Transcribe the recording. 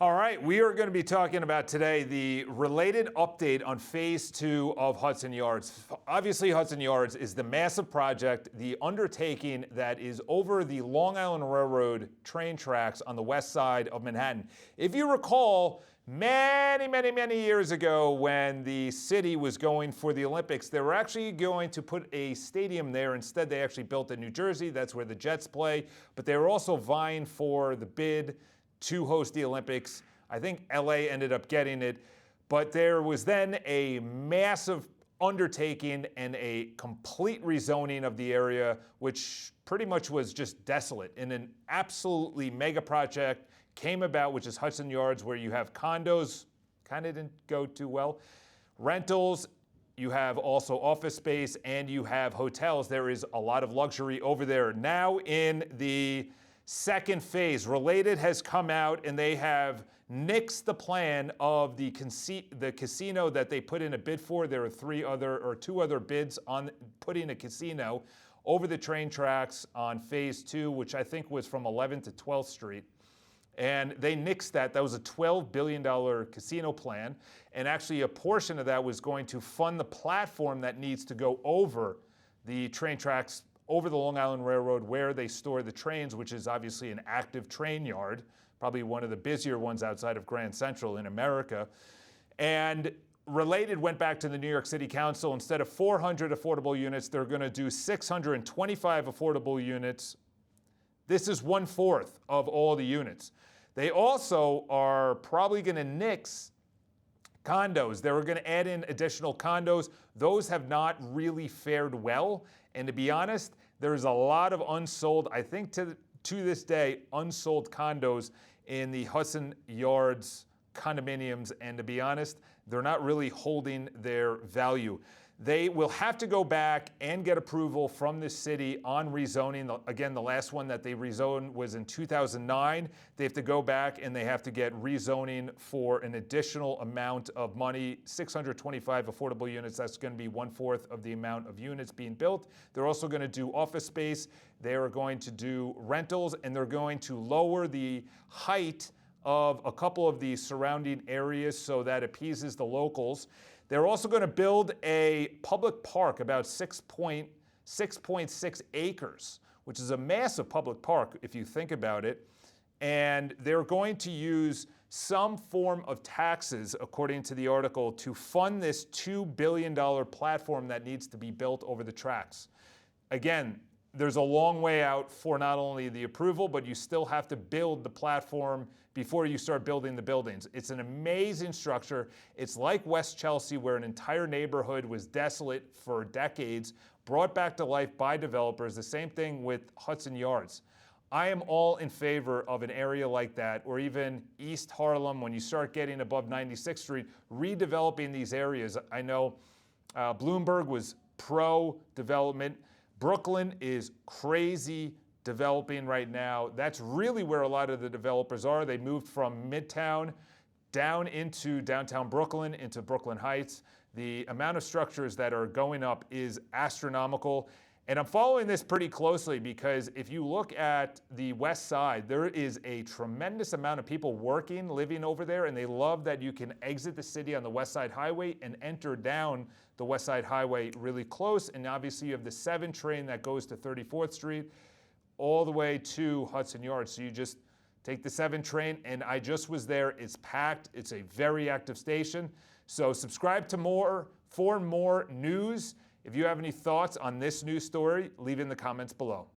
All right, we are going to be talking about today the related update on phase 2 of Hudson Yards. Obviously, Hudson Yards is the massive project, the undertaking that is over the Long Island Railroad train tracks on the west side of Manhattan. If you recall, many years ago when the city was going for the Olympics, they were actually going to put a stadium there. Instead, they actually built in New Jersey. That's where the Jets play. But they were also vying for the bid to host the Olympics. I think LA ended up getting it, but there was then a massive undertaking and a complete rezoning of the area, which pretty much was just desolate. And an absolutely mega project came about, which is Hudson Yards, where you have condos, kind of didn't go too well, rentals, you have also office space, and you have hotels. There is a lot of luxury over there. Now in the second phase, Related has come out and they have nixed the plan of the casino that they put in a bid for. There are two other bids on putting a casino over the train tracks on phase 2, which I think was from 11th to 12th Street. And they nixed that. That was a $12 billion casino plan. And actually a portion of that was going to fund the platform that needs to go over the train tracks over the Long Island Railroad where they store the trains, which is obviously an active train yard, probably one of the busier ones outside of Grand Central in America. And Related went back to the New York City Council. Instead of 400 affordable units, they're going to do 625 affordable units. This is 1/4 of all the units. They also are probably going to nix condos. They were going to add in additional condos. Those have not really fared well. And to be honest, there's a lot of unsold, I think to this day, unsold condos in the Hudson Yards condominiums. And to be honest, they're not really holding their value. They will have to go back and get approval from the city on rezoning. Again, the last one that they rezoned was in 2009. They have to go back and they have to get rezoning for an additional amount of money, 625 affordable units. That's going to be 1/4 of the amount of units being built. They're also going to do office space. They are going to do rentals, and they're going to lower the height of a couple of the surrounding areas so that appeases the locals. They're also going to build a public park about 6.6 acres, which is a massive public park if you think about it. And they're going to use some form of taxes, according to the article, to fund this $2 billion platform that needs to be built over the tracks. Again, there's a long way out for not only the approval, but you still have to build the platform before you start building the buildings. It's an amazing structure. It's like West Chelsea, where an entire neighborhood was desolate for decades, brought back to life by developers. The same thing with Hudson Yards. I am all in favor of an area like that, or even East Harlem, when you start getting above 96th Street, redeveloping these areas. I know Bloomberg was pro-development. Brooklyn is crazy developing right now. That's really where a lot of the developers are. They moved from Midtown down into downtown Brooklyn, into Brooklyn Heights. The amount of structures that are going up is astronomical. And I'm following this pretty closely because if you look at the west side, there is a tremendous amount of people working, living over there, and they love that you can exit the city on the West Side Highway and enter down the West Side Highway really close. And obviously you have the 7 train that goes to 34th Street all the way to Hudson Yards. So you just take the 7 train, and I just was there. It's packed. It's a very active station. So subscribe to for more news. If you have any thoughts on this news story, leave in the comments below.